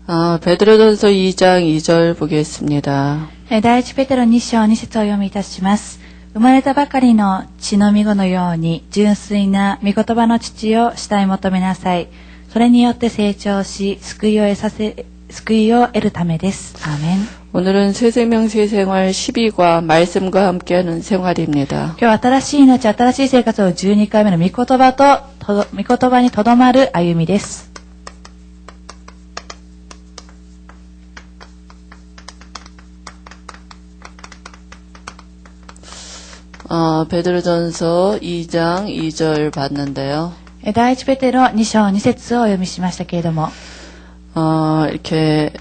베드로전서 2장 2절 보겠습니다. 第一ペテロ2章2節をお読みいたします。生まれたばかりの血の御子のように純粋な御言葉の父を慕い求めなさい。それによって成長し救いを得るためです。アーメン。 오늘은 새생명 새생활 12과 말씀과 함께하는 생활입니다. 今日は新しい命、新しい生活を12回目の御言葉にとどまる歩みです。 베드로전서 2장 2절 봤는데요. 第一ペテロ2章2節をお読みしましたけれども、 이렇게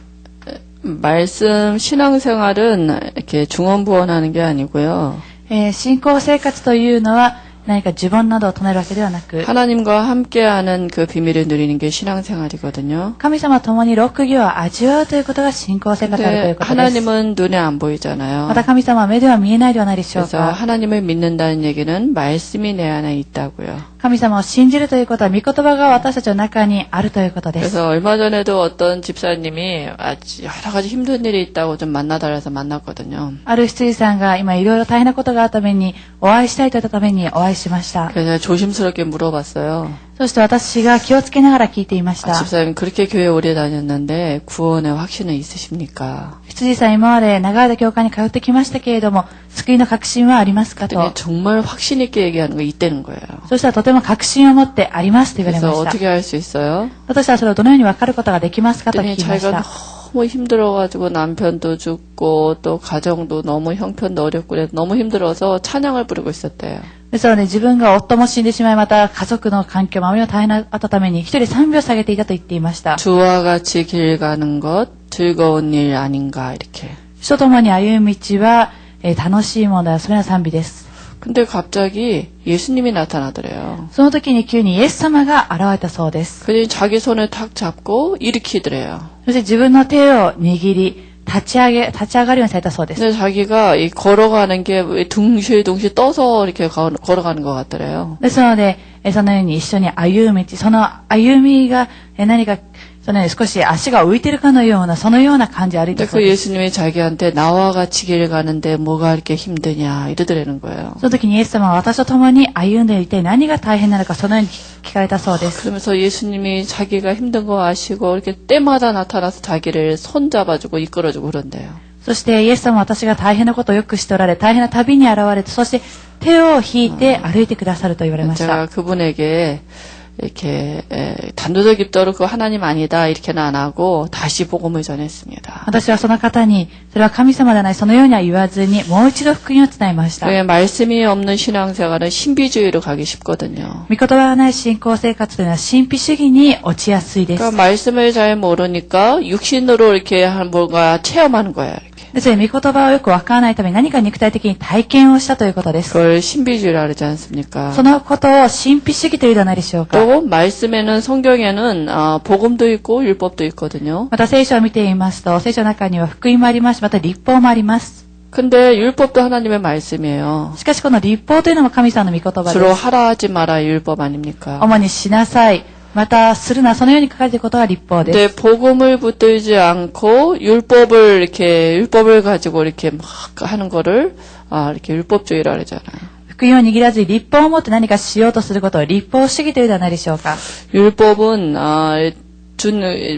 말씀 신앙생활은 이렇게 중언부언하는 게 아니고요. 信仰生活というのは何か呪文などを唱えるわけではなく、 하나님과 함께하는 그 비밀을 누리는 게 신앙생활이거든요. 神様と共に六義を味わうということが信仰生活であるという 근데 ことです。 하나님은 눈에 안 보이잖아요. また神様は目では見えないではないでしょう 그래서 か。 하나님을 믿는다는 얘기는 말씀이 내 안에 있다고요. 神様を信じるということは御言葉が私たちの中にあるということです。 그래서 얼마 전에도 어떤 집사님이 여러 가지 힘든 일이 있다고 좀 만나달라서 만났거든요. ある羊さんが今いろいろ大変なことがあるためにお会いしたいと言ったためにお会いしました。 그래서 조심스럽게 물어봤어요. そして私が気をつけながら聞いていました。 집사님 그렇게 교회 오래 다녔는데 구원의 확신은 있으십니까? 羊さん今まで長い間教会に通ってきましたけれども、救いの確信はありますかと。 그랬더니 정말 확신 있게 얘기하는 거 있다는 거예요. そしたらとても確信を持ってありますと言われ 그래서 ました。 어떻게 할 수 있어요? 私はそれをどのように分かることができますかと聞 그랬더니 きまし 자기가 た。 너무 힘들어가지고 남편도 죽고 또 가정도 너무 형편도 어렵고 그래서 너무 힘들어서 찬양을 부르고 있었대요. ですので自分が夫も死んでしまい、また家族の環境、周りの大変だったために一人賛美を下げていたと言っていました。 주와 같이 길 가는 것 즐거운 일 아닌가 이렇게. 主と共に歩む道は、楽しいものだ。それは賛美です。 근데 갑자기 예수님이 나타나더래요. その時に急にイエス様が現れたそうです。 그러니 자기 손을 탁 잡고 일으키더래요. そして自分の手を握り、立ち上がるようにされたそうです。 근데 자기가 이 걸어가는 게 둥실둥실 떠서 이렇게 걸어가는 것 같더래요. ですので、そのように一緒に歩む道、その歩みが何かそのように少し足が浮いているかのような、そのような感じで歩いていたそう 그 です。 예수님이 자기한테 나와 같이 길 가는데 뭐가 이렇게 힘드냐 이러더라는 거예요. その時にイエス様は私と共に歩んでいて何が大変なのかそのように聞かれたそうです。 그러면서 예수님이 자기가 힘든 거 아시고 이렇게 때마다 나타나서 자기를 손 잡아주고 이끌어주고 그런대요. そしてイエス様は私が大変なことをよくしておられ、大変な旅に現れて、そして手を引いて歩いてくださると言われまし 제가 た。 그분에게 이렇게 단도직입적으로 그거 하나님 아니다 이렇게는 안 하고 다시 복음을 전했습니다. 私はその方に、それは神様ではない、そのようには言わずに、もう一度福音を伝えました。 왜 말씀이 없는 신앙생활은 신비주의로 가기 쉽거든요. 御言葉がない信仰生活というのは神秘主義に落ちやすいです。 그러니까 말씀을 잘 모르니까 육신으로 이렇게 뭔가 체험하는 거예요. 이렇게. ですので、御言葉をよくわからないために何か肉体的に体験をしたということです。 그걸 신비주의라 그러지 않습니까? そのことを神秘主義というのではないでしょうか。 또 말씀에는 성경에는 복음도 있고 율법도 있거든요. また聖書を見ていますと、聖書の中には福音もありますし、また律法もあります。 근데 율법도 하나님의 말씀이에요. しかしこの律法というのも神様の御言葉 주로 です。 하라 하지 마라 율법 아닙니까? 主にしなさい、またするな、そのように書かれていることが律法です。 근데 복음을 붙들지 않고 율법을 가지고 이렇게 막 하는 거를 이렇게 율법주의라 그러잖아요. 福音を握らずに律法を持って何かしようとすることを律法主義というのではないでしょうか。 율법은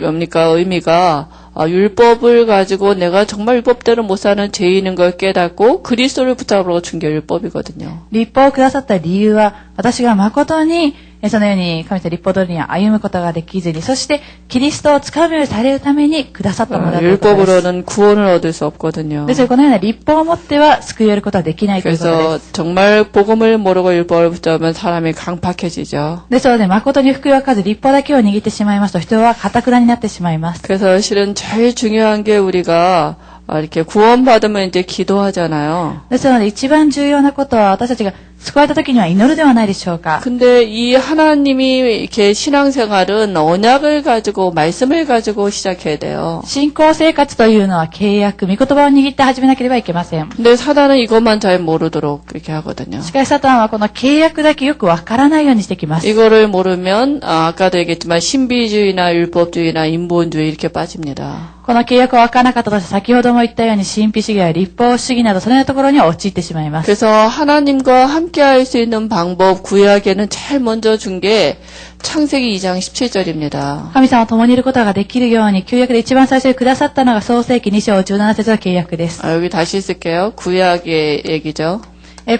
뭡니까 의미가 율법을 가지고 내가 정말 율법대로 못 사는 죄인인 걸 깨닫고 그리스도를 붙잡으러 준 게 율법이거든요. 律法をくださった理由は、私が誠にそのように神様律法通りに歩むことができずに、そしてキリストをつかむようにされるためにくださったものだということです。 율법으로는 구원을 얻을 수 없거든요. ですからこのような律法を持っては救いを得ることはできないということで 그래서 す。 정말 복음을 모르고 율법을 붙잡으면 사람이 강팍해지죠. ですので誠に福音を分かず律法だけを握ってしまいますと、人は堅になってしまいます。 그래서 실은 제일 중요한 게 우리가 이렇게 구원받으면 이제 기도하잖아요. ですので一番重要なことは、私たちが救われた時には祈るではないでしょうか。 근데 이 하나님이 이렇게 신앙생활은 언약을 가지고 말씀을 가지고 시작해야 돼요. 信仰生活というのは契約、御言葉を握って始めなければいけません。 근데 사단은 이것만 잘 모르도록 이렇게 하거든요. しかしサタンはこの契約だけよくわからないようにしてきます。 이거를 모르면 아까도 얘기했지만 신비주의나 율법주의나 인본주의 이렇게 빠집니다. この契約を分からなかったとして先ほども言ったように神秘主義や立法主義などそのようなところに陥ってしまいます。 그래서 하나님과 함께할 수 있는 방법 구약에는 제일 먼저 준 게 창세기 2장 17절입니다. 神様と共にいることができるように旧約で一番最初にくださったのが創世記2章17節の契約です。 여기 다시 쓸게요. 구약의 얘기죠.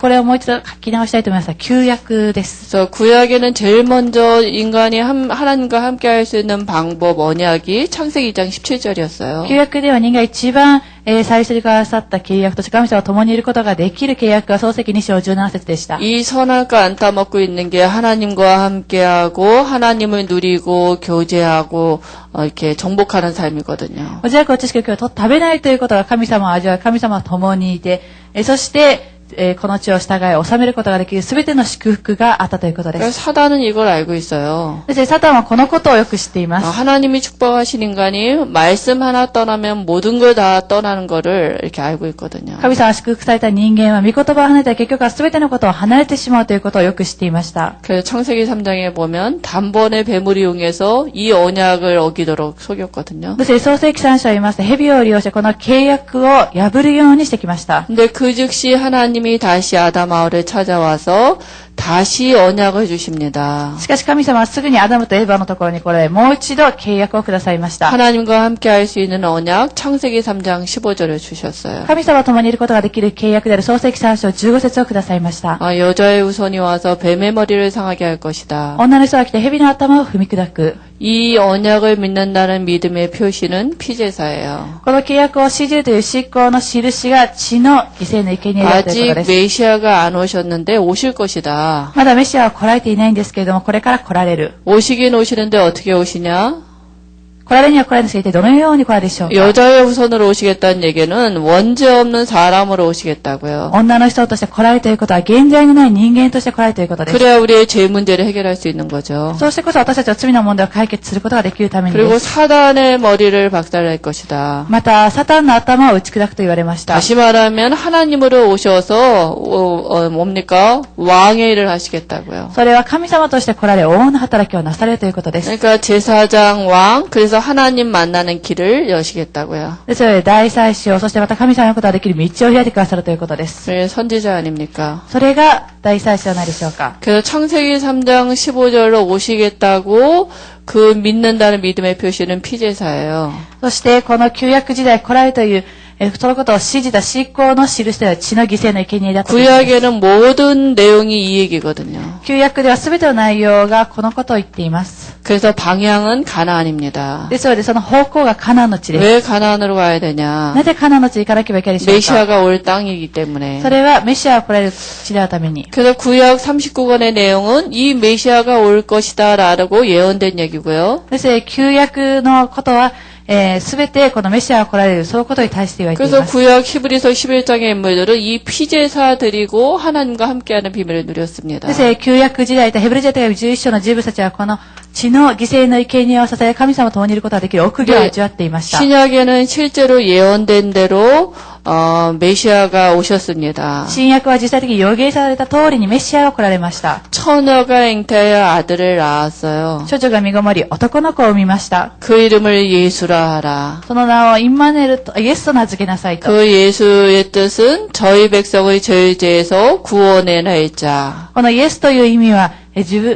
これをもう一度書き直したいと思います。旧約です。 그래서 구약에는 제일 먼저 인간이 하나님과 함께할 수 있는 방법 언약이 창세기 2장 17절이었어요. 旧約では人が一番、最初にくださった契約として神様と共にいることができる契約が創世記2章17節でした。 이 선악과 안 따먹고 있는 게 하나님과 함께하고 하나님을 누리고 교제하고 이렇게 정복하는 삶이거든요. おじやく知識を今日は食べないということが神様を味わう、神様と共にいて、そして、この地を従い治めることができる全ての祝福があったということで 그러니까 す。 사단은 이걸 알고 있어요. そしてサタンはこのことをよく知っています。 하나님이 축복하신 인간이 말씀 하나 떠나면 모든 걸 다 떠나는 거를 이렇게 알고 있거든요. 神様が祝福された人間は御言葉を離れたら結局は全てのことを離れてしまうということをよく知っていました。 그래서 창세기 3장에 보면 단번에 뱀을 이용해서 이 언약을 어기도록 속였거든요. そして創世記3章を言いますと蛇を利用してこの契約を破るようにしてきました。 근데 그 즉시 하나님이 다시 아담 하울을 찾아와서 다시 언약을 주십니다. しかし神様はすぐにアダムとエヴァのところに来られもう一度契約をくださいました。 하나님과 함께 할 수 있는 언약 창세기 3장 15절을 주셨어요. 神様と共にいることができる契約である創世記3章15節をくださいました。 여자의 후손이 와서 뱀의 머리를 상하게 할 것이다. 女の人が来て蛇の頭を踏み砕く。 이 언약을 믿는다는 믿음의 표시는 피제사예요. この契約を信じるという信仰の印が血の犠牲の生贄であるということ 아직 です。 메시아가 안 오셨는데 오실 것이다. まだメシアは来られていないんですけれども、これから来られる。 오시긴 오시는데 어떻게 오시냐? 来られるには来られるんですが、一体どのように来られるでしょうか。 여자의 후손으로 오시겠다는 얘기는 원죄 없는 사람으로 오시겠다고요. 女の人として来られるということは、現在のない人間として来られるということです。 그래야 우리의 죄 문제를 해결할 수 있는 거죠. そうしてこそ私たちは罪の問題を解決することができるために 그리고 です。 사단의 머리를 박살낼 것이다. また、サタンの頭を打ち砕くと言われました。 다시 말하면 하나님으로 오셔서 뭡니까? 왕의 일을 하시겠다고요. それは神様として来られ、王の働きをなされるということです。 그러니까 제사장 왕 그래서 하나님 만나는 길을 여시겠다고요. ですので、大祭司を、そしてまた神様のことができる道を開いてくださるということです。 그게 선지자 아닙니까? それが大祭司ではないでしょうか。 그래서 창세기 3장 15절로 오시겠다고 그 믿는다는 믿음의 표시는 피제사예요. そして、この旧約時代来られるという、そのことを信じた信仰の印では血の犠牲の生贄だったということです。 구약에는 모든 내용이 이 얘기거든요. 旧約では全ての内容がこのことを言っています。 그래서 방향은 가나안입니다. ですので、その方向がカナンの地です。 왜 가나안으로 가야 되냐? なぜカナンの地に行かなければいけないでしょうか。 메시아가 올 땅이기 때문에. それはメシアが来られる地であるために。 그래서 구약 39권의 내용은 이 메시아가 올 것이다라고 예언된 얘기고요. ですので、旧約のことは、すべてこのメシアが来られる、そういうことに対して言われてい 그래서 ます。 구약 히브리서 11장의 인물들은 이 피제사들이고 하나님과 함께하는 비밀을 누렸습니다. ですので、旧約時代とヘブル時代11章の人物たちはこの血の犠牲の生贄を支え、神様と共にいることができる奥義を味わっていました。 신약에는 실제로 예언된 대로 메시아가 오셨습니다. 新約は実際的に予言された通りにメシアが来られました。 처녀가 잉태하여 아들을 낳았어요. 処女が身ごもり、男の子を産みました。 그 이름을 예수라 하라. その名をインマヌエルとイエスと名付けなさいと。 그 예수의 뜻은 저희 백성의 죄에서 구원해낼 자. このイエスという意味は、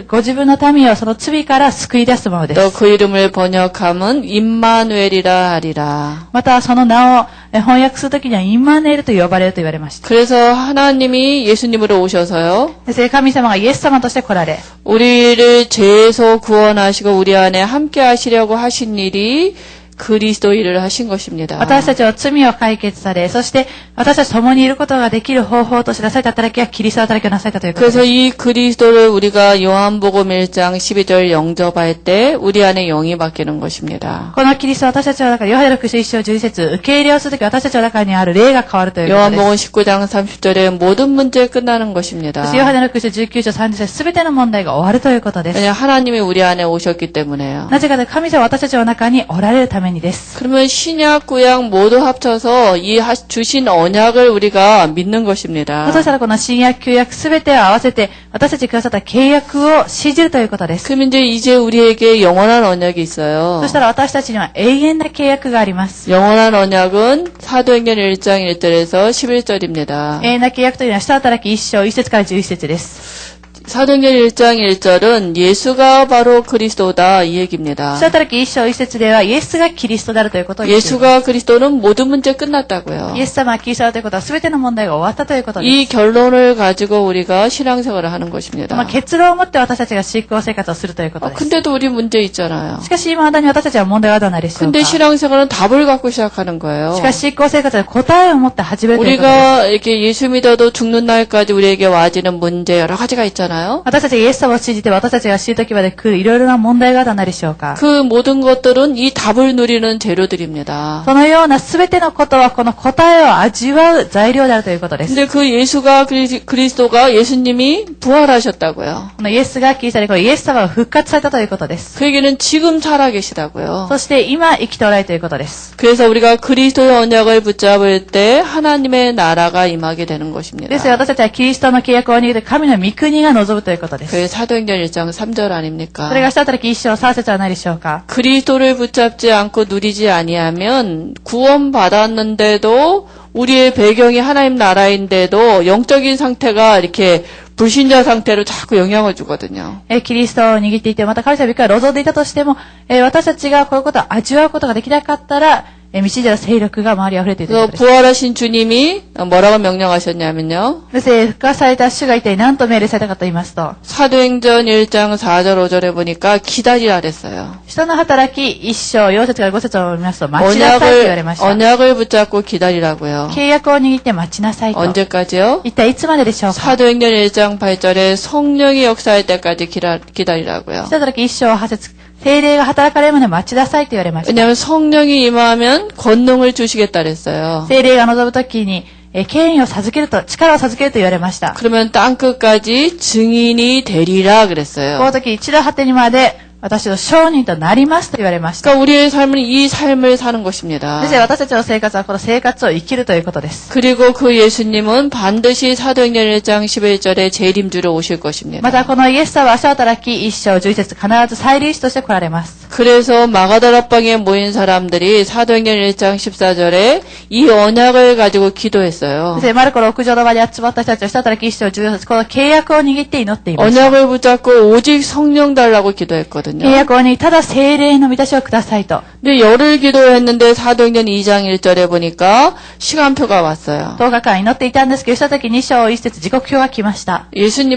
ご自分の民をその罪から救い出すもので 또 す。 그 이름을 번역하면 임마누엘이라 하리라. またその名を翻訳するときにはインマヌエルと呼ばれると言われました。 그래서 하나님이 예수님으로 오셔서요. ですから神様がイエス様として来られ、 우리를 죄에서 구원하시고 우리 안에 함께 하시려고 하신 일이 그리스도 일을 하신 것입니다. 私たちは罪を解決され、そして私たち共にいることができる方法としてなされた働きはキリストの働きをなされたということです。 그래서 이 그리스도를 우리가 요한복음 1장 12절 영접할 때 우리 안에 영이 바뀌는 것입니다. このキリストは私たちの中でヨハネの福音書1章11節受け入れをするとき私たちの中にある霊が変わるということです。 요한복음 19장 30절에 모든 문제 끝나는 것입니다. そしてヨハネの福音書19章30節すべての問題が終わるということです。 왜냐하면 하나님이 우리 안에 오셨기 때문에요. なぜかというと神様は私たちの中におられるためにです。 그러면 신약 구약 모두 합쳐서 이 주신 언약을 우리가 믿는 것입니다. そうしたらこの新約旧約すべてを合わせて私たちにくださった契約を信じるということです。 그럼 이제 우리에게 영원한 언약이 있어요. そしたら私たちには永遠な契約があります。 영원한 언약은 사도행전 1장 1절에서 11절입니다. 永遠な契約というのは下働き1章1節から11節です。 사도행전 1장 1절은 예수가 바로 그리스도다 이 얘기입니다. 下働き1章1節ではイエスがキリストであるということを言っています。 예수가 그리스도는 모든 문제 끝났다고요. イエス様はキリストだということは全ての問題が終わったということです。 이 결론을 가지고 우리가 신앙생활을 하는 まあ 것입니다. 結論を持って私たちが信仰生活をするということです。 근데도 우리 문제 있잖아요. しかし今まだに私たちは問題はどうなるでしょう 근데 か。 신앙생활은 답을 갖고 시작하는 거예요. しかし信仰生活は答えを持って始めるということです。 우리가 이렇게 예수 믿어도 죽는 날까지 우리에게 와지는 문제 여러 가지가 있잖아요. 私たちがイエス様を信じて私たちが死ぬ時まで来るいろいろな問題がどうなるでしょうか。 그 모든 것들은 이 답을 누리는 재료들입니다. そのような全てのことはこの答えを味わう材料であるということです。 근데 그 예수가 그리스도가 예수님이 부활하셨다고요. このイエスがキリストでこのイエス様が復活されたということです。 그 얘기는 지금 살아계시다고요. そして今生きておられるということです。 그래서 우리가 그리스도의 언약을 붙잡을 때 하나님의 나라가 임하게 되는 것입니다. ですから私たちはキリストの契約を握って神の御国が望むということです。 그게 사도행전 1장 3절 そ 아닙니까? れが下働き一章3節はないでしょうか。 그리스도를 붙잡지 않고 누리지 아니하면 구원 받았는데도 우리의 배경이 하나님 나라인데도 영적인 상태가 이렇게 불신자 상태로 자꾸 영향을 주거든요. キリストを握っていて、また神様が望んでいたとしても、私たちがこういうことを味わうことができなかったら、未知の勢力が周りに溢れているということ 그래서 です。 부활하신 주님이 뭐라고 명령하셨냐면요. そして復活された主が一体何と命令されたかと言いますと、 사도행전 1장 4절 5절에 보니까 기다리라 그랬어요. 人の働き一章4節から5節を見ますと、待ちなさいと言われました。 언약을 붙잡고 기다리라고요. 契約を握って待ちなさいと。 언제까지요? 一体いつまででしょうか。 사도행전 1장 8절에 성령이 역사할 때까지 기다리라고요. 人働き一章8節、聖霊が働かれるまで待ちなさいと言われました。 왜냐하면 성령이 임하면 권능을 주시겠다 그랬어요. 聖霊が望むときに、権威を授けると、力を授けると言われました。 그러면 땅끝까지 증인이 되리라 この 그랬어요. 時、地の果てにまで私の証人となりますと言われました。 그러니까 우리의 삶은 이 삶을 사는 것입니다. ですから私たちの生活はこの生活を生きるということです。 그리고 그 예수님은 반드시 사도행전 1장 11절에 재림주로 오실 것입니다. またこのイエス様は足働き一章11節必ず再臨死として来られます。 그래서 마가다락방에 모인 사람들이 사도행전 1장 14절에 이 언약을 가지고 기도했어요. ですからマルコ6条の場に集まった人たちは足働き一章14節この契約を握って祈っていました。 언약을 붙잡고 오직 성령 달라고 기도했거든요. 契約を握りただ聖霊の満たしをくださいと。 근데 열흘 기도했는데 사도행전 2장 1절에 보니까 시간표가 왔어요. 10日間祈っていたんですけど、した時2章1節時刻表が来ました。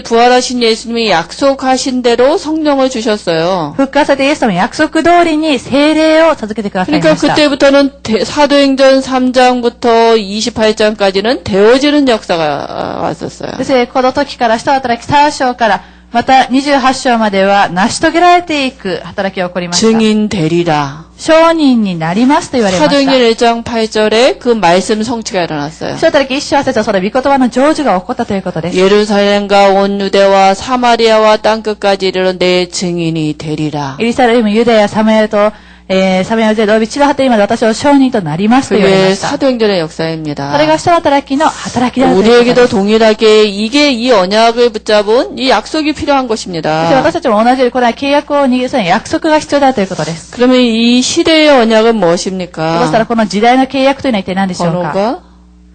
부활하신 예수님이 약속하신 대로 성령을 주셨어요. 復活されたイエス様の約束通りに聖霊を授けてくださいま 그러니까 した。 그때부터는 사도행전 3장부터 28장까지는 되어지는 역사가 왔었어요. ですね、この時から下働き3章からまた28章までは成し遂げられていく働きが起こりました。 증인 되리라. 証人になりますと言われました。 사도행전 1장 8절에 그 말씀 성취가 일어났어요. 下働き1章8節はその御言葉の成就が起こったということです。 예루살렘과 온 유대와 사마리아와 땅끝까지 이르러 내 증인이 되리라. エリサレム、ユダヤ、サマヤと、サマヤで道の果てにまで私は証人となりますと言われま 그게 した。 사도행전의 そ 역사입니다. れが下働きの働きであるということで 우리에게도 す。 동일하게 이게 이 언약을 붙잡은 이 약속이 필요한 そして 것입니다. 私たちも同じようにこの契約を握る際に約束が必要だということです。 그러면 이 시대의 언약은 そした 무엇입니까? らこの時代の契約というのは一体何でしょうか。 번호가?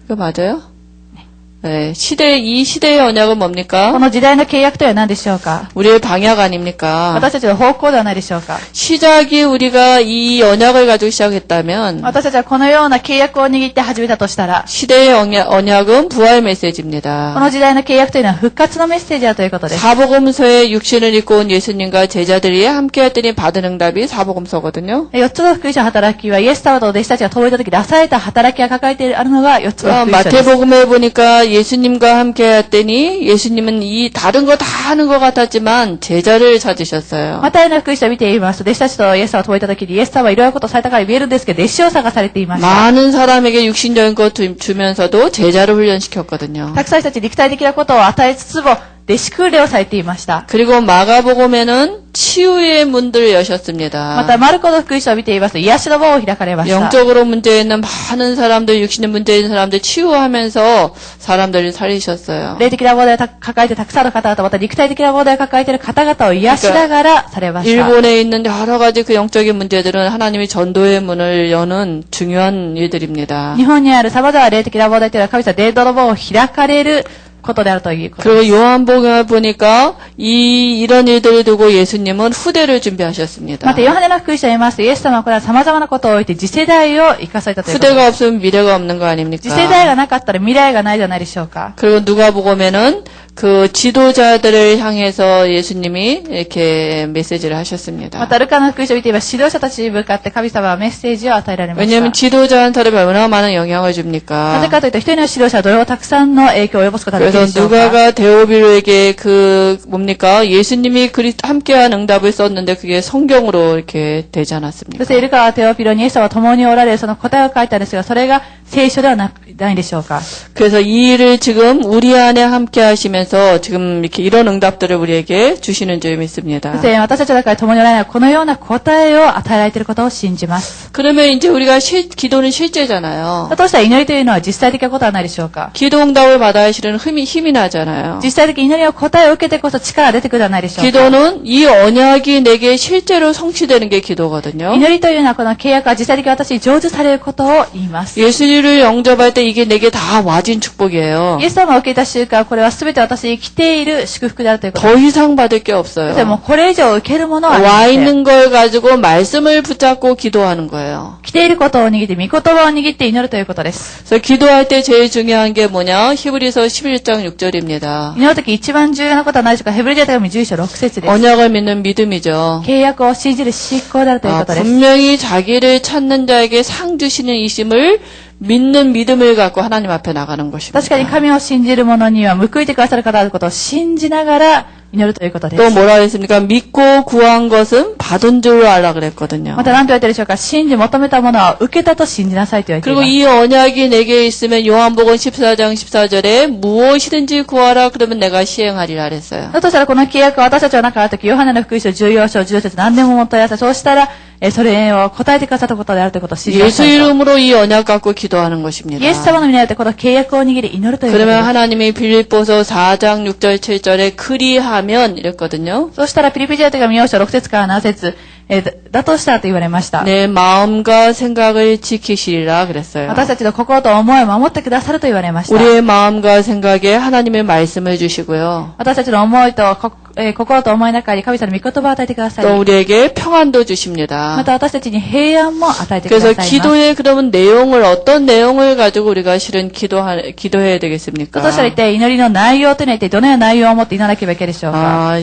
이거 맞아요? 이 시대의 언약은 こ 뭡니까? の時代の契約とは何でしょうか？ 우리의 방향 아닙니까? 私たちの方向ではないでしょうか？ 시작이 우리가 이 언약을 가지고 시작했다면 私たちはこのような契約を握って始めたとしたら、 시대의 언약은 부활 こ 메시지입니다. の時代の契約というのは復活のメッセージだということです。 사복음서에 육신을 입고 온 예수님과 제자들이 함께 했더니 받은 응답이 사복음서거든요. 4つの福音書の働きは、イエス様と弟子たちが届いた時出された働きが抱えているあるのが4つの福音書です。 마태복음에 보니까 예수님과 함께 했더니 예수님은 이 다른 거 다 하는 것 같았지만 제자를 찾으셨어요. マタイの福音書を見ていますと、弟子たちとイエス様が届いた時に、イエス様はいろいろなことをされたから見えるんですけど、弟子を探されていました。 많은 사람에게 육신적인 것 주면서도 제자를 훈련시켰거든요. たくさんの人たちに肉体的なことを与えつつも、弟子訓練をされていました。 그리고 마가복음에는 치유의 문들을 여셨습니다. また、マルコの福音書を見ていますと、癒しの門を開かれました。 영적으로 문제 있는 많은 사람들, 육신의 문제 있는 사람들 치유하면서 사람들을 살리셨어요. 霊的な問題を抱えてたくさんの方々、また肉体的な問題を抱えている方々を癒しながらされました。 일본에 있는 여러 가지 그 영적인 문제들은 하나님이 전도의 문을 여는 중요한 일들입니다. 日本にある様々な霊的な問題というのは神様伝道の門を開かれることであるということです。 그리고 요한복음을 보니까 이런 일들을 두고 예수님은 후대를 준비하셨습니다. また、ヨハネの福音書を見ますと、イエス様はこれは様々なことを置いて次世代を生かされたということです。 후대가 없으면 미래가 없는 거 아닙니까? 次世代がなかったら未来がないじゃないでしょうか。 그리고 누가복음에는 그 지도자들을 향해서 예수님이 이렇게 메시지를 ま 하셨습니다. た、ルカの福音書を見ています指導者たちに向かって神様はメッセージを与えられました。 왜냐하면 지도자 한 사람이 얼마나 많은 영향을 なぜ 줍니까? かというと、一人の指導者はどれほどたくさんの影響を及ぼすことができる 그래서 でしょうか。 누가가 데오빌로에게 뭡니까? 예수님이 함께한 응답을 썼는데 그게 성경으로 이렇게 되지 そ 않았습니까? して、ルカはテオピロにイエス様は共におられるその答えを書いたんですが、それが聖書ではないでしょうか。 그래서 이 일을 지금 우리 안에 함께 하시면서 지금 이렇게 이런 응답들을 우리에게 주시는 줄 そ 믿습니다. して、私たちの中で共におられるこのような答えを与えられていることを信じます。 그러면 이제 우리가 기도는 실제잖아요. だとしたら祈りというのは実際的なことはないでしょうか。 기도 응답을 받아야 실은 힘이 나잖아요. 実際的に祈りの答えを受けてこそ力が出てくるではないでしょうか。 기도는 이 언약이 내게 실제로 성취되는 게 기도거든요. 祈りというのはこの契約が実際的に私に成就されることを言います。 예수를 영접할 때 이게 내게 다 와진 축복이에요. イエス様を受けた瞬間、これは全て私に来ている祝福であるということで 더 이상 받을 게 す。でも 없어요. これ以上受けるものはありま 와 せん。 있는 걸 가지고 말씀을 붙잡고 기도하는 거예요. 来ていることを握って、御言葉を握って祈るということです。 그래서 기도할 때 제일 중요한 게 뭐냐? 히브리서 11장 6절입니다. 祈るとき一番重要なことは何でしょうか。ヘブル人手紙11章6節です。 언약을 믿는 믿음이죠. 契約を信じる信仰であるということです。 분명히 자기를 찾는 자에게 상 주시는 이심을 믿는 믿음을 갖고 하나님 앞에 나가는 確かに 것입니다. 神を信じる者には報いてくださる方であることを信じながら祈るということで 또 す。 뭐라 했습니까? 믿고 구한 것은 받은 줄로 알라 그랬거든요. また何と言ってるでしょうか。信じ求めたものは受けたと信じなさいと言われてい 그리고 ます。 이 언약이 내게 있으면 요한복음 14장 14절에 무엇이든지 구하라 그러면 내가 시행하리라 그랬어요. だとしたらこの契約が私たちの中にあるとき、ヨハネの福音書14章14節何でも求めなさい。そうしたら、それを答えてくださったことであるということを信じな 예수 さいと。 이름으로 이 언약 갖고 기도하는 것입니다. イエス様の皆によってこの契約を握り祈るということ 그러면 です。 하나님이 빌립보서 4장 6절 7절에 그리하면 이랬거든요. そうしたらピリピリの手紙4章6節から7節だとしたらと言われました。 내 마음과 생각을 지키시리라 그랬어요. 私たちの心と思いを守ってくださると言われました。 우리의 마음과 생각에 하나님의 말씀을 주시고요. 私たちの思いと心と思いの中に神様の御言葉を与えてくださ 또 り、 우리에게 평안도 주십니다. また私たちに平安も与えてくだ 그래서 さいます。 기도의 그러면 내용을 어떤 내용을 가지고 우리가 실은 기도해야 되겠습니까? としたら一体祈りの内容というのは一体どのような内容を持って祈らなければいけないでしょうか。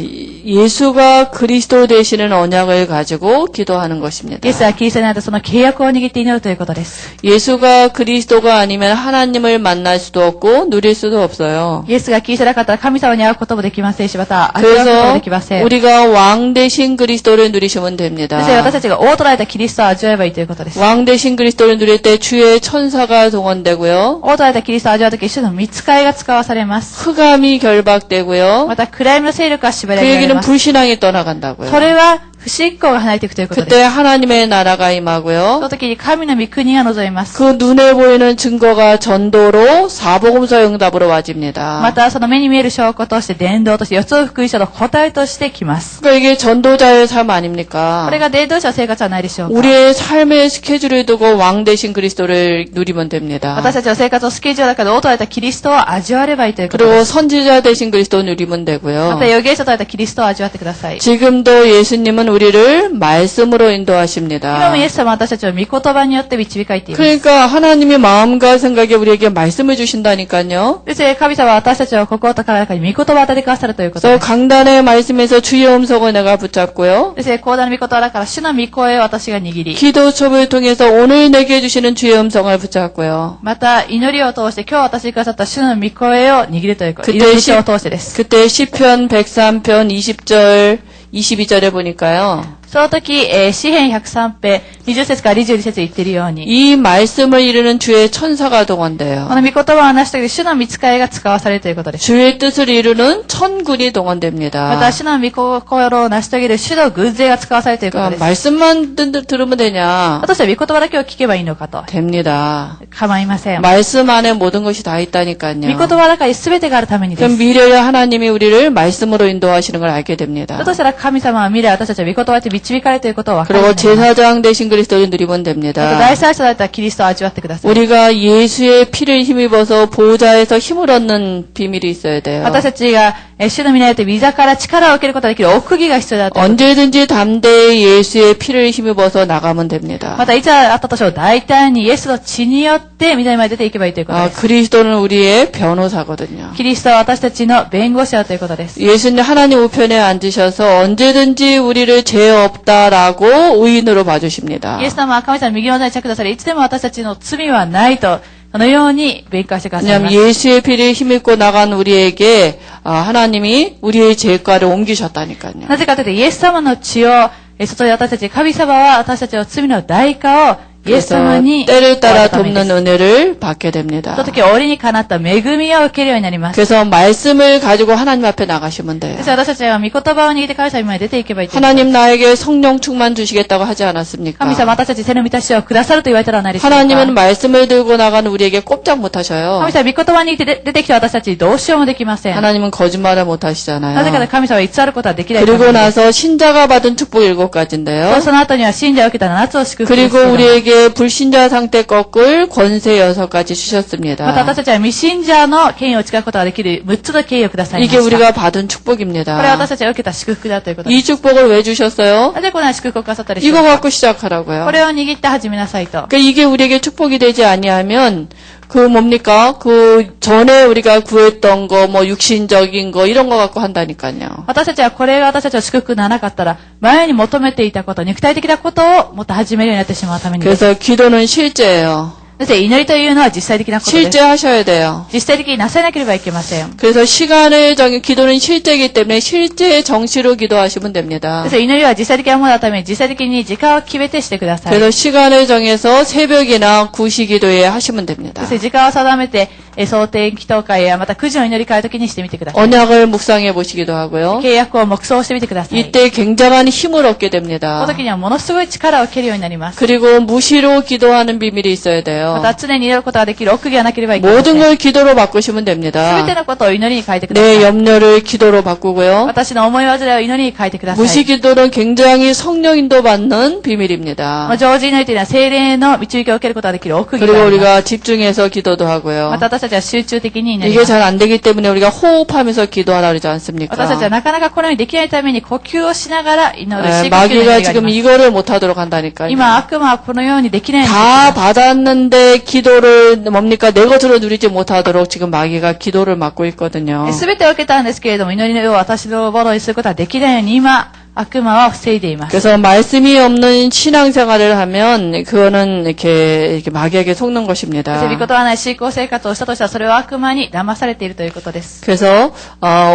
예수가 그리스도 되시는 언약을 가지고 기도하는 것입니다. イエスはキリストにあってその契約を握って祈るということです。 예수가 그리스도가 아니면 하나님을 만날 수도 없고 누릴 수도 없어요. イエスがキリストなかったら神様に会うこともできませんし、また味わうことも 그래서 できません。 우리가 왕 대신 그리스도를 누리시면 そ 됩니다. して私たちが王とられたキリストを味わえばいいということです。 왕 대신 그리스도를 누릴 때 주의 천사가 동원되고요. 王とられたキリストを味わうとき一種の見つかりが使わされます。 흑암이 결박되고요. また暗闇の勢力が縛り 그 上げられ 얘기는 ます。 불신앙이 떠나간다고요. それは不不信仰が離れていくということです。 그때 하나님의 나라가 そ 임하고요. の時に神の御国が望みます。 그 눈에 보이는 증거가 전도로 사복음서 응답으로 ま 와집니다. た、その目に見える証拠として、伝道として、四つ福音書の答えとしてきます。 그러니까 이게 전도자의 삶 こ 아닙니까? れが伝道者の生活はないでしょうか。 우리의 삶의 스케줄을 두고 왕 대신 그리스도를 누리면 됩니다. 私たちの生活をスケジュールの中で応答されたキリストを味わえればいいということで 그리고 す。 선지자 대신 그리스도 누리면 ま 되고요. た、預言者とされたキリストを味わってください。 지금도 예수님은 우리를 말씀으로 今 인도하십니다. もイエス様は私たちを御言葉によって導かれています。 그러니까 하나님이 마음과 생각에 우리에게 말씀을 주신다니까요. そして神様は私たちを心と体の中に御言葉を与えてくださるということで 그래서 す。 강단의 말씀에서 주의 음성을 내가 붙잡고요. そして講談の御言葉だから主の御声を私が握り、 기도첩을 통해서 오늘 내게 주시는 주의 음성을 붙잡고요. また祈りを通して今日私にくださった主の御声を握るということ。 그때 祈りを通してです。 그때 시편 103편 20절 22절에 보니까요. その時、詩編103編、20節から22節言っているように、 이 말씀을 이루는 주의 천사가 こ 동원돼요. の御言葉を話した時、主の御使いが使わされるということです。 주의 뜻을 이루는 천군이 また、 동원됩니다. 主の御心を成し遂げる主の軍勢が使わされるということで 그러니까 す。 말씀만 들으면 되냐? 私は御言葉だけを聞けばいいのかと。 됩니다. 構いません。御 말씀 안에 모든 것이 다 言 있다니까요. 葉の中に全てがあるためにで 그럼 す。 미래에 하나님이 우리를 말씀으로 인도하시는 걸 알게 됩니다. だとしたら神様は未来私たちは御言葉で導かれるということを分かる 그리고 ようになります。 제사장 대신 그리스도를 누리면 また 됩니다. 大祭司となったキリストを味わってください。 우리가 예수의 피를 힘입어서 보좌에서 힘을 얻는 비밀이 있어야 돼요. 私たちが主の御によって御座から力を受けることができる奥義が必要だということ。 언제든지 담대히 예수의 피를 힘입어서 나가면 됩니다. またいつあったとしても大胆にイエスの血によって御座にまで出ていけばいいということです。 그리스도는 우리의 변호사거든요. キリストは私たちの弁護士だということです。 예수님 하나님 우편에 앉으셔서 언제든지 우리를 죄 없다라고 의인으로 봐주십니다. イエス様は神様の右の座に着くださり、いつでも私たちの罪はないと、そのように弁解してくださいま 왜냐하면 す。 예수의 피를 힘입고 나간 우리에게 하나님이 우리의 죄가를 옮기셨다니까요. なぜかというと、イエス様の血を注いで私たち、神様は私たちの罪の代価をイエス 그래서 様に 때를 따라 ためにです 돕는 은혜를 받게 そ 됩니다. の時、折にかなった恵みを受けるようになります。 그래서 말씀을 가지고 하나님 앞에 나가시면 돼요. そして私たちは御言葉を握って神様にまで出ていけばいいということです。 하나님 나에게 성령 충만 주시겠다고 하지 神 않았습니까? 様、私たちに手の満たしをくださると言われたら何でしょうか。 하나님은 말씀을 들고 나가는 우리에게 꼼짝 못 하셔요. 神様、御言葉に出てきて私たちにどうしようもできません。な 하나님은 거짓말을 못 ぜかという 하시잖아요. と神様は偽ることはできないため 그리고 です 나서 신자가 받은 축복 7가지인데요. その後には信者を受けた7つを祝福する。 그리고 우리에게 불신자 상태 꺾을 권세 6가지 また 주셨습니다. 私たちは未信者の権威を誓うことができる6つの権威をくださいまし 이게 た。 우리가 받은 これは 축복입니다. 私たちが受けた祝福だということで 이 す。 축복을 왜 주셨어요? なぜこのような祝福をくださったでしょう 이거 か。 갖고 시작하라고요. これを握って始めなさいと。 그러니까 이게 우리에게 축복이 되지 아니하면 그 뭡니까? 그 전에 우리가 구했던 거, 뭐 육신적인 거 이런 거 갖고 한다니까요. 私たちはこれが私たちの祝福でなかったら、前に求めていたこと、肉体的なことをもっと始めるようになってしまうためにです。 그래서 기도는 실제예요. そして祈りというのは実際的なことです。 실제 하셔야 돼요. 実際的になさなければいけません。 그래서 시간을 기도는 실제이기 때문에 실제 정시로 기도하시면 됩니다. そして祈りは実際的なもののために実際的に時間を決めてしてください。 그래서 시간을 정해서 새벽이나 9시 기도에 하시면 됩니다. そして時間を定めて、蒼天祈祷会やまた9時の祈り会の時にしてみてください。 언약을 묵상해 보시기도 하고요. 契約を黙想してみてください。 이때 굉장한 힘을 얻게 こ 됩니다. の時にはものすごい力を受けるようになります。 그리고 무시로 기도하는 비밀이 있어야 ま 돼요. た常に祈ることができる奥義がなければいけませ 모든 ん。 걸 기도로 바꾸시면 すべ 됩니다. てのことを祈りに変えてくださ 내 い。 염려를 기도로 바꾸고요. 私の思い煩いを祈りに変えてください。 무시 기도는 굉장히 성령 인도받는 비밀입니다. 常時祈りというのは精霊の導きを受けることができる奥義 그리고 があります。 우리가 집중해서 기도도 ま 하고요. た私たちは集中的に祈り 이게 ます。 잘 안 되기 때문에 우리가 호흡하면서 기도하라 그러지 私たちは 않습니까? なかなかこのようにできないために呼吸をしながら祈る。 에, 深呼吸の祈りが 마귀가 あり 지금 ます。 이거를 못하도록 한다니까요. 今悪魔はこのようにできないんです。 다 받았는데 기도를 뭡니까 내 것으로 누리지 못하도록 지금 마귀가 기도를 막고 있거든요. すべてを受けたんですけれども、祈りを私のものにすることはできないように今、悪魔は防いでいます。 그래서 말씀이 없는 신앙생활을 하면 그거는 이렇게 마귀에게 속는 そして御 것입니다. 言葉はない信仰生活をしたとしたら、それは悪魔に騙されているということです。 그래서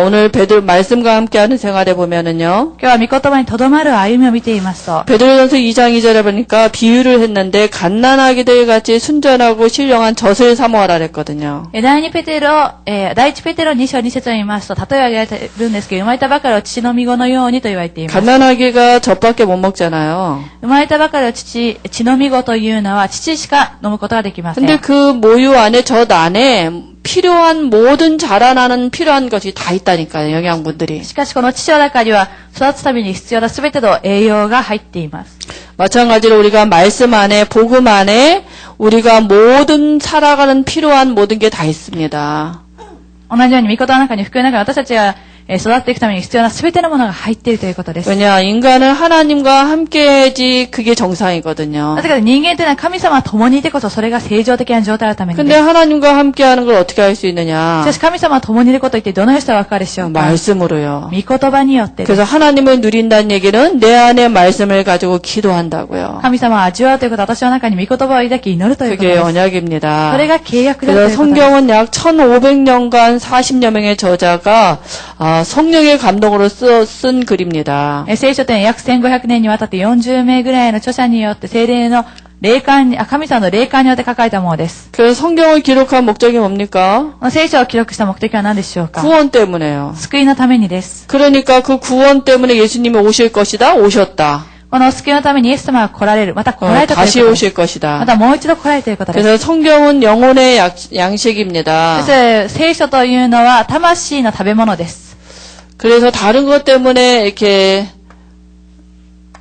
오늘 베드로 말씀과 함께하는 생활에 보면은요. 今日は御言葉にとどまる歩みを見ていますと、 베드로전서 2장 2절에 보니까 비유를 했는데 갓난아기들 같이 순전하고 신령한 젖을 사모하라 그랬거든요. 第一ペテロ2章2節を見ますと、例えを挙げられているんですけど、生まれたばかりの父の御子のようにと言われています。ます。 갓난아기가 젖밖에 못 먹잖아요. 生まれたばかりの父、血のみ子というのは父しか飲むことができません。 근데 그 모유 안에 젖 안에 필요한 모든 자라나는 필요한 것이 다 있다니까요. 영양분들이. しかしこの父の中には育つために必要なすべての栄養が入っています。 마찬가지로 우리가 말씀 안에 복음 안에 우리가 모든 살아가는 필요한 모든 게 다 있습니다. 同じように御言の中に福音の中に私たちが育っていくために必要なすべてのものが入っているということです。 왜냐 인간은 하나님과 함께해야지 그게 정상이거든요. なぜか人間というのは神様と共にいてこそそれが正常的な状態のために 근데 です。 하나님과 함께하는 걸 어떻게 할 수 し 있느냐? かし神様と共にいることを言ってどのようにしたらわかるでしょうか。 말씀으로요. 御言葉によってです。 그래서 하나님을 누린다는 얘기는 내 안에 말씀을 가지고 기도한다고요. 神様を味わうということは私の中に御言葉を抱き祈るということ 그게 です。 언약입니다. それが契約だと 그래서 いうことです。 성경은 약 1500년간 40여 명의 저자가 성령의 감동으로 쓴 글입니다. 聖書というのは約1500年にわたって40名ぐらいの著者によって聖霊の霊感、神様の霊感によって書かれたものです。 그래서 성경을 기록한 목적이 뭡니까? この聖書を記録した目的は何でしょうか。 구원 때문에요. 救いのためにです。 그러니까 그 구원 때문에 예수님이 오실 것이다. 오셨다. この救いのためにイエス様が来られる。また来られたという 다시 ことです。 오실 것이다. またもう一度来られるということです。 그래서 성경은 영혼의 양식입니다. そして聖書というのは魂の食べ物です。 그래서 다른 것 때문에 이렇게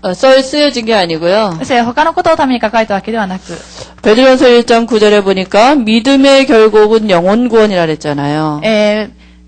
쓰여진 게 아니고요. そして他のことのために書かれたわけではなく、 베드로전서 1장 9절에 보니까 믿음의 결국은 영혼 구원이라 그랬잖아요.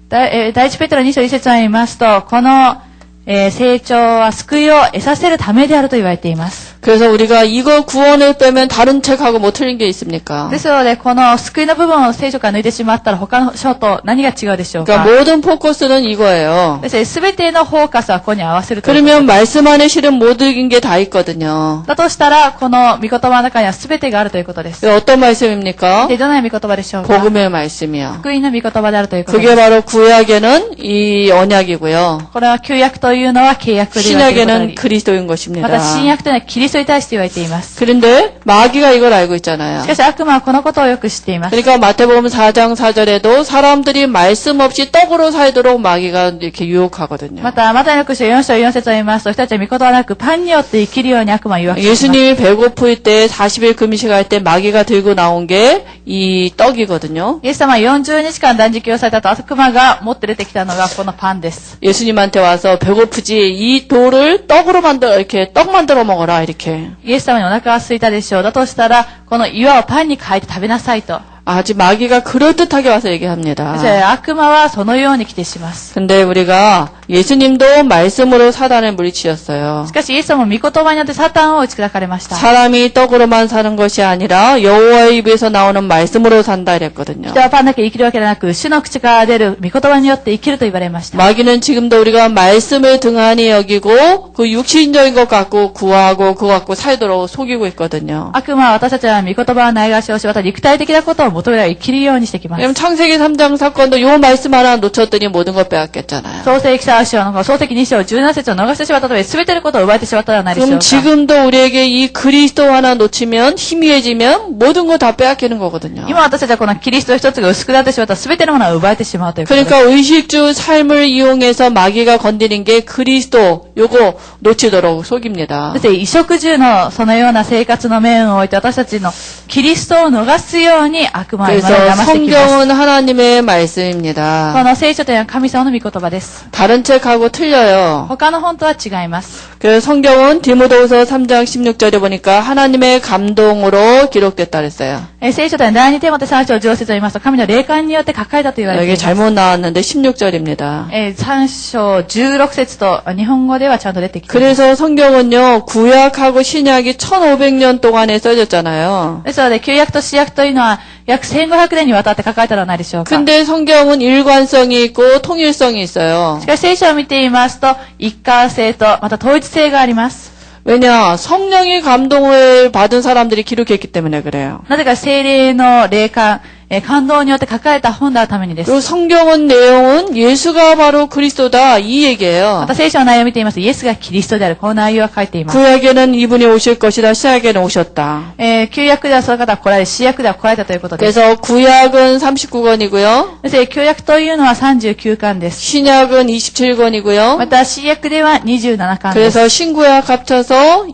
第一ペテロ2章1節を言いますと、この、成長は救いを得させるためであると言われています。 그래서 우리가 이거 구원을 빼면 다른 책하고 뭐 틀린 게 있습니까? ですので、この救いの部分を聖書から抜いてしまったら他の書と何が違うでしょう 그러니까 か。 모든 포커스는 이거예요. ですので、すべてのフォーカスはここに合わせるということ 그러면 말씀 안에 실은 모든 게 다 있거든요. だとしたら、この御言葉の中にはすべてがあるということです。 어떤 말씀입니까? で、どのような御言葉でしょうか。 복음의 말씀이요. 福音の御言葉であるということで 그게 す。 바로 구약에는 이 언약이고요. これは旧約というのは契約で言われていることであ 신약에는 り、 그리스도인 ま 것입니다. た新約というのはキリストに対して言われています。 그런데 마귀가 이걸 알고 있잖아요. しかし悪魔はこのことをよく知っています。 그러니까 마태복음 4장 4절에도 사람들이 말씀 없이 떡으로 살도록 마귀가 이렇게 유혹하거든요. また、マタイの福音書4章4節を言いますと、人たちは御言葉なくパンによって生きるように悪魔を誘惑します。 예수님이 배고플 때 40일 금식할 때 마귀가 들고 나온 게 이 떡이거든요. イエス様は40日間断食をされたと悪魔が持って出てきたのがこのパンです。 예수님한테 와서 배고프지 이 돌을 떡으로 만들어 이렇게 떡 만들어 먹어라 이렇게. イエス様にお腹が空いたでしょう。だとしたら、この岩をパンに変えて食べなさいと。 아주 마귀가 그럴듯하게 와서 얘기합니다. そして悪魔はそのように来てします。 근데 우리가 예수님도 말씀으로 사단을 물리치셨어요. しかしイエス様も御言葉によってサタンを打ち砕かれました。 사람이 떡으로만 사는 것이 아니라 여호와의 입에서 나오는 말씀으로 산다 이랬거든요. 人はパンだけ生きるわけではなく、主の口から出る御言葉によって生きると言われました。 마귀는 지금도 우리가 말씀을 등한히 여기고 그 육신적인 것 갖고 구하고 그거 갖고 살도록 속이고 있거든요. 悪魔は私たちは御言葉をないがしをし、また肉体的なことを求められ生きるようにしてきます。 왜냐면 창세기 3장 사건도 요 말씀 하나 놓쳤더니 모든 걸 빼앗겼잖아요. 創世記3章の創世記2章17節を逃してしまったため、全てのことを奪えてしまったのではないでしょう 그럼 か。 지금도 우리에게 이 그리스도 하나 놓치면 희미해지면 모든 거 다 빼앗기는 거거든요. 今私たちはこのキリスト一つが薄くなってしまったら全てのものを奪えてしまうということです。 그러니까 의식주 삶을 이용해서 마귀가 건드린 게 그리스도 요거 놓치도록 속입니다. そして、衣食住のそのような生活の面を置いて私たちのキリストを逃すように悪魔は今まで 그래서 騙してきました。 성경은 하나님의 こ 말씀입니다. の聖書というのは神様の御言葉です。 다른 책하고 틀려요. 他の本とは違います。 그래서 성경은 디모데후서 3장 16절에 보니까 하나님의 감동으로 기록됐다 그랬어요. 聖書というのは第二テモテ3章10節を言いますと、神の霊感によって書かれたと言われてい 여기 ます。 잘못 나왔는데 16절입니다. 3章16節と日本語ではちゃんと出てきています。 그래서 성경은요, 구약하고 신약이 1500년 동안에 써졌잖아요. ですので、旧約と新約というのは約1500年にわたって書かれたのではないでしょうか。 근데 성경은 일관성이 있고 통일성이 있어요. しかし聖書を見ていますと、一貫性とまた統一性があります。 왜냐, 성령의 감동을 받은 사람들이 기록했기 때문에 그래요. なぜか聖霊の霊感、感動によって書かれた本であるためにです。 그리고 성경은 내용은 예수가 바로 그리스도다 이 얘기예요. また聖書の内容を見ていますと、イエスがキリストである、この内容が書いています。 구약에는 이분이 오실 것이다. 신약에는 오셨다. 旧約ではその方は来られ、新約では来られたということです。 그래서 구약은 39권이고요. そして旧約というのは39巻です。 신약은 27권이고요. また新約では27巻です。 그래서 신구약 합쳐서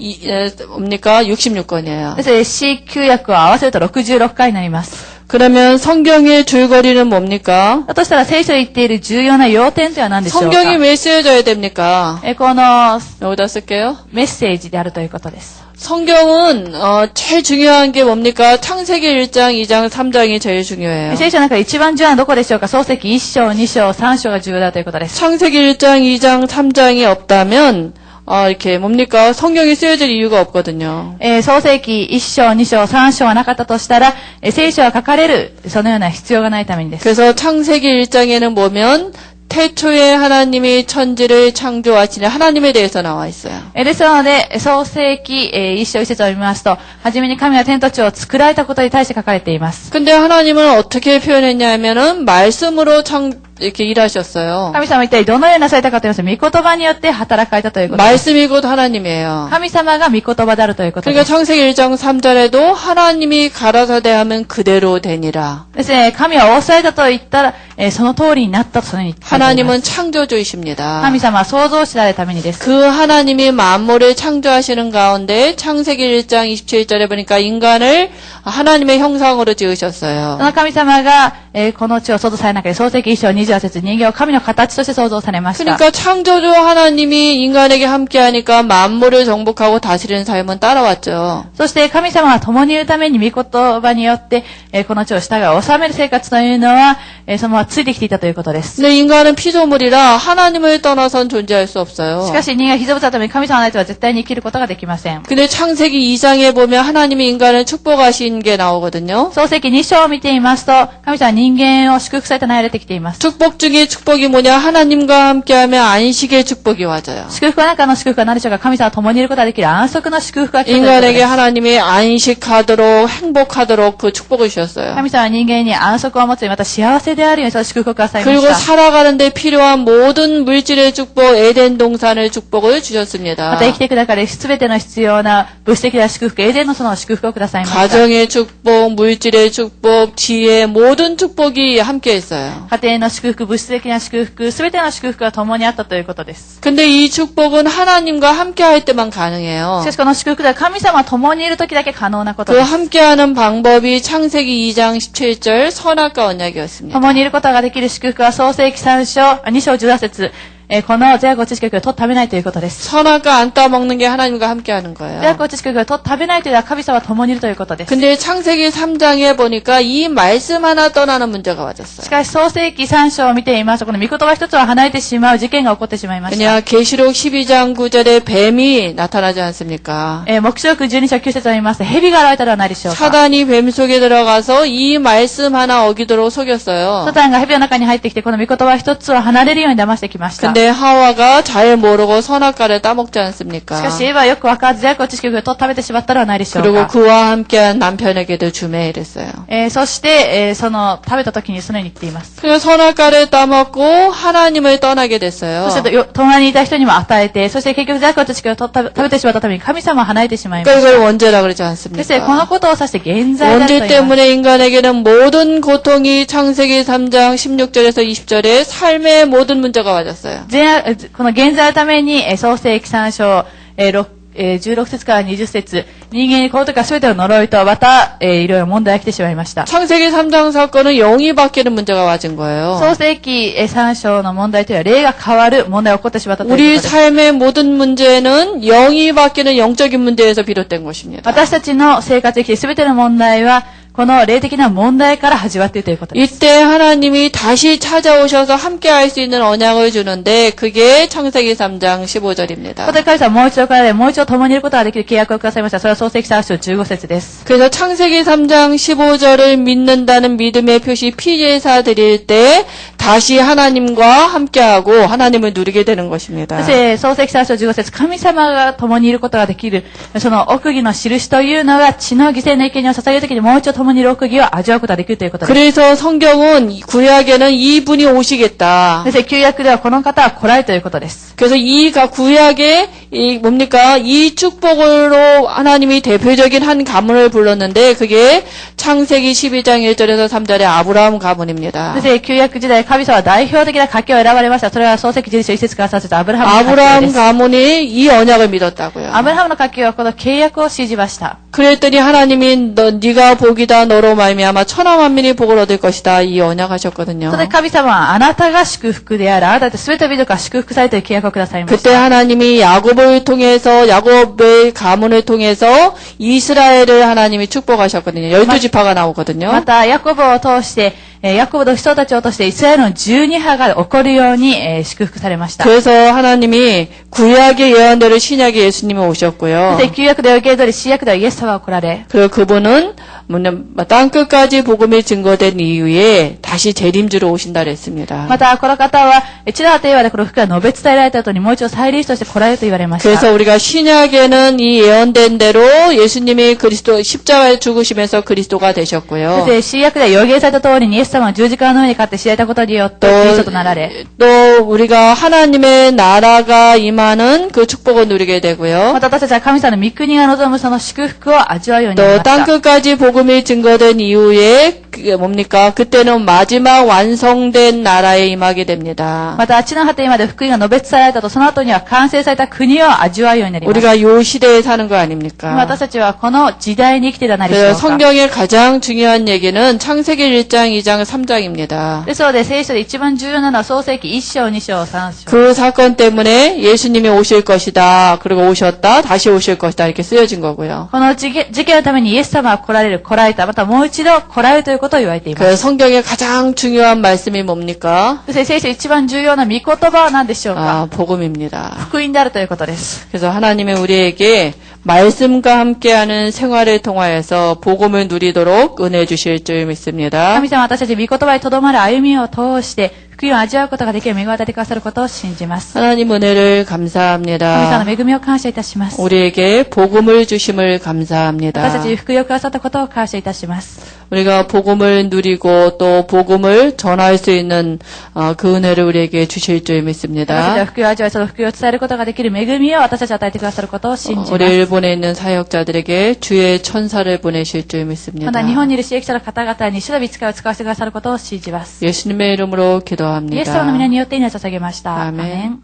뭡니까? 66권이에요. そして新旧約を合わせると66巻になります。 그러면 성경의 줄거리는 뭡니까? だとしたら聖書で言っている重要な要点とは何でしょうか。 성경이 왜 쓰여져야 됩니까? この 여기다 쓸게요. メッセージであるということです。 성경은 제일 중요한 게 뭡니까? 창세기 1장, 2장, 3장이 제일 중요해요. 聖書の中で一番重要なのはどこでしょうか。創世記1章、2章、3章が重要だということです。 창세기 1장, 2장, 3장이 없다면 이렇게 뭡니까? 성경이 쓰여질 이유가 없거든요. 創世記1章、2章、3章がなかったとしたら、聖書が書かれる、そのような必要がないためにです。 그래서 창세기 1장에는 보면 태초에 하나님이 천지를 창조하시는 하나님에 대해서 나와 있어요. ですので、創世記1章1節を見ますと、はじめに神は天と地を作られたことに対して書かれています。 근데 하나님은 어떻게 표현했냐면은 말씀으로 이렇게 일하셨어요. 神様は一体どのようになされたかと言いますと、御言葉によって働かれたということです。 말씀이 곧 하나님이에요. 神様が御言葉であるということで 그러니까 す。 창세기 1장 3절에도 하나님이 가라사대 하면 그대로 되니라. ですね、神は仰されたと言ったら、その通りになったとそのように書いています。 하나님은 창조주이십니다. 神様は創造主であるためにです。 그 하나님이 만물을 창조하시는 가운데 창세기 1장 27절에 보니까 인간을 하나님의 형상으로 そ 지으셨어요. の神様が、この地を創造されなければ、創世記1章28節、人間を神の形として創造されました。 그러니까 창조주 하나님이 인간에게 함께하니까 만물을 정복하고 다스리는 삶은 따라왔죠. そして神様が共にいるために御言葉によって、この地を従い治める生活というのは、そのままついてきていたということです。 근데 인간은 피조물이라 하나님을 떠나선 존재할 수 없어요. しかし人間は被造物のために神様のないとは絶対に生きることができません。 근데 창세기 2장에 보면 하나님이 인간을 축복하신 게 나오거든요. 創世記2章を見ていますと、神様は人間を祝福された内容が出てきています。 축복 중에 축복이 뭐냐? 하나님과 함께하면 안식의 축복이 와져요. 祝福の中の祝福は何でしょうか。神様は共にいることができる安息の祝福が来たということで 인간에게 す。 하나님이 안식하도록 행복하도록 그 축복을 주셨어요. 神様は人間に安息を持つようにまた幸せであるようにその祝福をくださいま 그리고 した。 살아가는데 필요한 모든 물질의 축복, 에덴 동산의 축복을 また 주셨습니다. 生きていく中で全ての必要な物質的な祝福、エデンのその祝福をくださいました。 가정의 축복, 물질의 축복, 지혜 모든 축복이 함께 있어요. 家庭の祝福、物質的な祝福、全ての祝福が共にあったということです。 근데 이 축복은 하나님과 함께 할 때만 가능해요. しかしこの祝福では神様と共にいる時だけ可能なこと 그 です。 함께하는 방법이 창세기 2장 17절 선악과 언약이었습니다. 共にいることができる祝福は創世記2章18節、この善悪知識を取って食べないということです。 선악과 안 따먹는 게 하나님과 함께하는 善 거예요. 悪知識を取って食べないというのは神様は共にいるということです。 근데 창세기 3장에 보니까 이 말씀 하나 떠나는 문제가 し 와졌어요. かし創世記3章を見ていますと、この御言葉一つを離れてしまう事件が起こってしまいました。 그냥 계시록 12장 9절에 뱀이 나타나지 않습니까? 黙示録12章9節を見ますと、蛇が現れたではないでしょうか。 사단이 뱀 속에 들어가서 이 말씀 하나 어기도록 속였어요. サタンが蛇の中に入ってきて、この御言葉一つを離れるように騙してきました。 근데 하와가 잘 모르고 선악과를 따먹지 し 않습니까? かし、エヴァはよく分からず善悪知識を取って食べてしまったではないでしょう 그리고 か。 그와 함께한 남편에게도 주매 이랬어요. そして、その食べた時にそのように言っています。 그래서 선악과를 따먹고 하나님을 떠나게 そ 됐어요. して隣にいた人にも与えて、そして結局善悪知識を食べてしまったために神様を離れてしまいま 그러니까 した。 이걸 원죄라 그러지 そしてこ 않습니까? のことを指して現在であると 원죄 言います。 때문에 인간에게는 모든 고통이 창세기 3장 16절에서 20절에 삶의 모든 문제가 와졌어요. この現在のために、創世記3章、16節から20節、人間にこの時は全ての呪いと、また、いろいろ問題が来てしまいました。 창세기 3장 사건은 영이 바뀌는 문제가 와진 創 거예요. 世記3章の問題というのは、霊が変わる問題が起こってしまったということ 우리 です。 삶의 모든 문제는 영이 바뀌는 영적인 문제에서 비롯된 것입니다. 私たちの生活で生きて全ての問題は、この霊的な問題から始まっているということです。 이때 하나님이 다시 찾아오셔서 함께 할 수 있는 언약을 주는데 그게 창세기 3장 15절입니다. ここで神様はもう一度来られ、もう一度共にいることができる契約をくださいました。それは創世記3章15節です。 그래서 창세기 3장 15절을 믿는다는 믿음의 표시 피제사 드릴 때 다시 하나님과 함께하고 하나님을 누리게 되는 것입니다. そして創世記3章15節、神様が共にいることができる、その奥義の印というのが血の犠牲の生贄を捧げるときにもう一度共にいる奥義を味わうことができるということです。 그래서 성경은 구약에는 이분이 오시겠다. そして旧約ではこの方は来られるということです。 그래서 구약에 이 축복으로 하나님이 대표적인 한 가문을 불렀는데 그게 창세기 12장 1절에서 3절의 아브라함 가문입니다. そして旧約時代、神様は代表的な家系を選ばれました。それは創世記11章1節から3節、アブラハムの家系で 아브라함 す。 가문이 이 언약을 믿었다고요. アブラハムの家系はこの契約を信じました。 그랬더니 하나님이 네가 복이다 너로 말미암아 천하 만민이 복을 얻을 것이다 이 언약하셨거든요. それで神様はあなたが祝福である。あなたと全ての民族が祝福されるという契約をくださいまし 그때 た。 하나님이 야곱의 가문을 통해서 이스라엘을 하나님이 축복하셨거든요. 12지파가 나오거든요. また、ヤコブを通して、ヤコブの人たちを通してイスラエルの12派が起こるように、祝福されました。 그래서 하나님이 구약의 예언대로 신약의 예수님이 오셨고요. そして旧約では受け取り、新約ではイエス様が来られ、 그리고 그분은 땅끝까지 복음이 증거된 이후에 다시 재림주로 오신다 그랬습니다. また、この方は、地の果てまでこの福が述べ伝えられた後にもう一度再臨として来られると言われました。 그래서 우리가 신약에는 이 예언된 대로 예수님이 그리스도 십자가에 죽으시면서 그리스도가 そ 되셨고요. して、新約では予言された通りにイエス様は十字架の上に立って知られたことによって、キリストとなられ、 또 우리가 하나님의 나라가 임하는 그 축복을 누리게 되고요. また私たちは神様の御国が望むその祝福を味わうようになり 또 ました。 땅끝까지 복음이 증거된 이후에 그게 뭡니까? 그때는 마지막 완성된 나라에 임하게 됩니다. また、地の果てまで福音が述べ伝えられたと、その後には完成された国を味わうようになります。 우리가 요 시대에 사는 거 아닙니까? 私たちはこの時代に生きていたなりでしょ 그래서 うか。 성경의 가장 중요한 얘기는 창세기 1장, 2장, 3장입니다. ですので、聖書で一番重要なのは創世記1章、2章、3章。 그 사건 때문에 예수님이 오실 것이다. 그리고 오셨다. 다시 오실 것이다. 이렇게 쓰여진 거고요. この事件のためにイエス様は来られる、来られた、またもう一度来られるということを言われていま 그 す。 성경의 가장 중요한 말씀이 뭡니까? そして聖書一番重要な御言葉は何でしょうか。 복음입니다. 福音であるということです。 그래서 하나님은 우리에게 말씀과 함께하는 생활을 통하여서 복음을 누리도록 은혜 주실 줄 믿습니다. 神様は私たち御言葉にとどまる歩みを通して、福音を味わうことができる恵みを与えてくださることを信じます。 하나님 은혜를 神様 감사합니다. の恵みを感謝いたします。 우리에게 복음을 주심을 私 감사합니다. たちに福音をくださったことを感謝いたします。 우리가 복음을 누리고 또 복음을 전할 수 있는 그 은혜를 우리에게 주실 줄 私たちは 믿습니다. 福音を味わい、その福音を伝えることができる恵みを私たちに与えてくださることを信じま 우리 す。 일본에 있는 사역자들에게 주의 천사를 보내실 줄 ま 믿습니다. た日本にいる支援者の方々に主の御使いを使わせてくださることを信じます。 예수님의 이름으로 イエス様の皆 기도합니다. によって祈りを捧げました。 아멘. アーメン